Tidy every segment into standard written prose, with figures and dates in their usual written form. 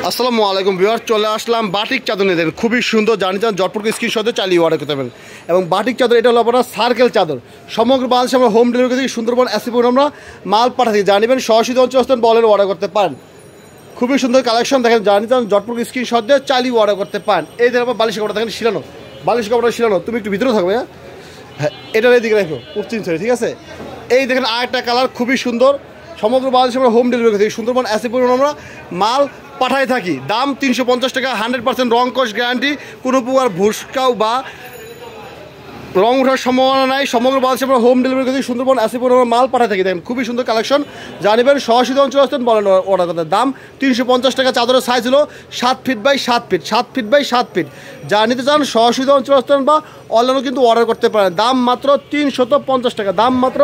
আসসালামু আলাইকুম ভিউয়ার, চলে আসলাম বাটিক চাদর নিয়ে। দেখেন খুবই সুন্দর, জানি চান জটপট স্ক্রিনশটে চালিয়ে অর্ডার করতে পারেন। এবং বাটিক চাদর এটা হলো আপনার সার্কেল চাদর, সমগ্র বাংলাদেশে আমরা হোম ডেলিভারি থেকে সুন্দরবন এসিপুর আমরা মাল পাঠাচ্ছি। জানিবেন সরাসরি অঞ্চল বলের অর্ডার করতে পারেন। খুবই সুন্দর কালেকশন, দেখেন জানি চান জটপট স্ক্রিনশট দিয়ে চালিয়ে অর্ডার করতে পারেন। এই দেখেন আপনার বালিশ কাপড়টা দেখেন শিলানো, বালিশ কাপড়টা শিলানো। তুমি একটু ভিতরে থাকবে, হ্যাঁ এটার এইদিকে রাখো উত্তীন সরি, ঠিক আছে। এই দেখেন আরেকটা কালার খুবই সুন্দর, সমগ্র বাংলাদেশে আমরা হোম ডেলিভারি করতে সুন্দরবন এসিপুর আমরা মাল পাঠাই থাকি। দাম 350 টাকা, 100% রং কস গ্যারান্টি, কোনো প্রকার ভুসকাও বা রং ওঠার সম্ভাবনা নাই। সমগ্র বাংলাদেশে আমরা হোম ডেলিভারি করতে সুন্দরবন এসিপুর আমরা মাল পাঠাই থাকি। দেখেন খুবই সুন্দর কালেকশন, জানিবেন সরাসরি অঞ্চল আসতেন বলেন অর্ডার করতে। দাম 350 টাকা। চাদরের সাইজ হলো 7 feet by 7 feet, 7 feet by 7 feet. যা নিতে চান সরাসরি অঞ্চল আসতেন বা অনলাইনেও কিন্তু অর্ডার করতে পারেন। দাম মাত্র 350 টাকা, দাম মাত্র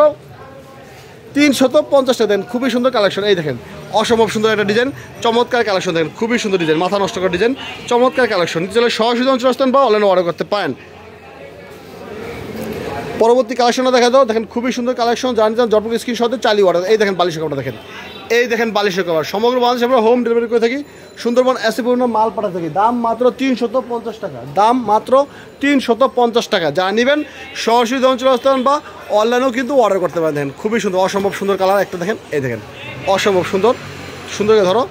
350 টাকা। দেন খুবই সুন্দর কালেকশন, এই দেখেন অসম্ভব সুন্দর একটা ডিজাইন, চমৎকার কালেকশন। দেখেন খুবই সুন্দর ডিজাইন, মাথা নষ্ট করা ডিজাইন, চমৎকার কালেকশন। নিতে চলে সরাসরি অঞ্চল আসতেন বা অনলাইনে অর্ডার করতে পারেন। পরবর্তী কালেকশনটা দেখা দাও। দেখেন খুবই সুন্দর কালেকশন, জানি যান জটপট স্ক্রিনশটে চালিয়ে অর্ডার। এই দেখেন বালিশের কাপড়টা দেখেন, এই দেখেন বালিশের কাপড়। সমগ্র বাংলাদেশে আমরা হোম ডেলিভারি করে থাকি, সুন্দরবন এসিপুর মাল পাঠাতে থাকি। দাম মাত্র 350 টাকা, দাম মাত্র 350 টাকা। যা নেবেন সরাসরি অঞ্চল আসতেন বা অনলাইনেও কিন্তু অর্ডার করতে পারেন। দেখেন খুবই সুন্দর, অসম্ভব সুন্দর কালার একটা দেখেন, এই দেখেন অসম্ভব সুন্দর, সুন্দর ধরো।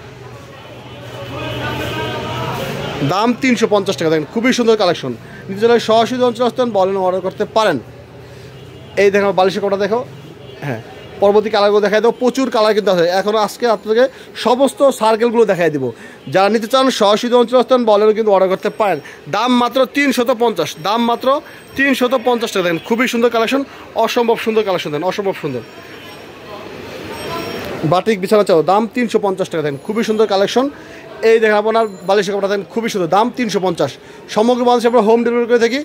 দাম 350 টাকা। দেখেন খুবই সুন্দর কালেকশন, নিতে চলে সরাসরি অঞ্চল আসতেন বা অনলাইনে অর্ডার করতে পারেন। এই দেখো বালিশের কাপড়টা দেখো, হ্যাঁ পরবর্তী কালারগুলো দেখাই দেবো। প্রচুর কালার কিন্তু আছে, এখন আজকে আপনাদেরকে সমস্ত সার্কেলগুলো দেখাই দেবো। যারা নিতে চান সরাসরি অঞ্চল আসতেন বলেও কিন্তু অর্ডার করতে পারেন। দাম মাত্র 350, দাম মাত্র 350 টাকা। দেখেন খুবই সুন্দর কালেকশন, অসম্ভব সুন্দর কালেকশন, দেন অসম্ভব সুন্দর বাটিক বিছানা চাও। দাম 350 টাকা। দেখেন খুবই সুন্দর কালেকশন, এই দেখেন আপনার বালিশের কাপড়টা দেখেন খুবই সুন্দর, দাম 350। সমগ্র বাংলাদেশে আমরা হোম ডেলিভারি করে থাকি।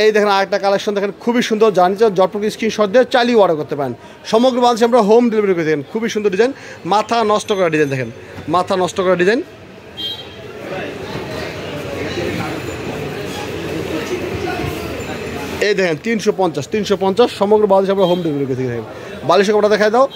এই দেখেন আরেকটা কালেকশন দেখেন খুবই সুন্দর, জানি জটপট স্ক্রিনশট দিয়ে চালিয়ে অর্ডার করতে পারেন। সমগ্র বাংলাদেশে আমরা হোম ডেলিভারি করে দেখেন খুবই সুন্দর ডিজাইন, মাথা নষ্ট করা ডিজাইন। দেখেন মাথা নষ্ট করা ডিজাইন, এই দেখেন 350 সমগ্র বাংলাদেশে আমরা হোম ডেলিভারি করে থাকি। দেখেন বালিশের কাপড়টা দেখাই দাও,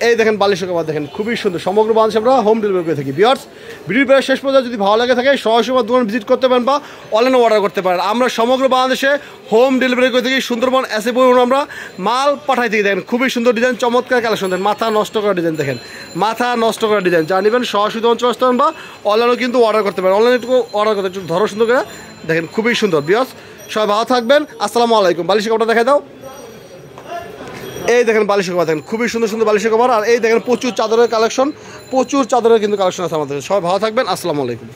এই দেখেন বালিশের কাপড় দেখেন খুবই সুন্দর, সমগ্র বাংলাদেশে আমরা হোম ডেলিভারি করে থাকি। ভিউয়ার্স, ভিডিও প্রায় শেষ পর্যন্ত যদি ভালো লাগে থাকে সরাসরি দোকান ভিজিট করতে পারেন বা অনলাইনে অর্ডার করতে পারেন। আমরা সমগ্র বাংলাদেশে হোম ডেলিভারি করে থাকি, সুন্দরবন এসিপুর আমরা মাল পাঠাই থাকি। দেখেন খুবই সুন্দর ডিজাইন, চমৎকার কালেকশন। দেখেন মাথা নষ্ট করা ডিজাইন, দেখেন মাথা নষ্ট করা ডিজাইন। জানিবেন সরাসরি অঞ্চল আসতে পারেন বা অনলাইনেও কিন্তু অর্ডার করতে পারেন। অনলাইনে অর্ডার করতে একটু ধরো সুন্দর করে দেখেন খুবই সুন্দর। ভিউয়ার্স সবাই ভালো থাকবেন, আসসালামু আলাইকুম। বালিশের কাপড়টা দেখাই দাও, এই দেখেন বালিশের কভার দেখেন খুবই সুন্দর সুন্দর বালিশের কভার। আর এই দেখেন প্রচুর চাদরের কালেকশন, প্রচুর চাদরের কিন্তু কালেকশন আছে আমাদের। সবাই ভালো থাকবেন, আসসালামু আলাইকুম।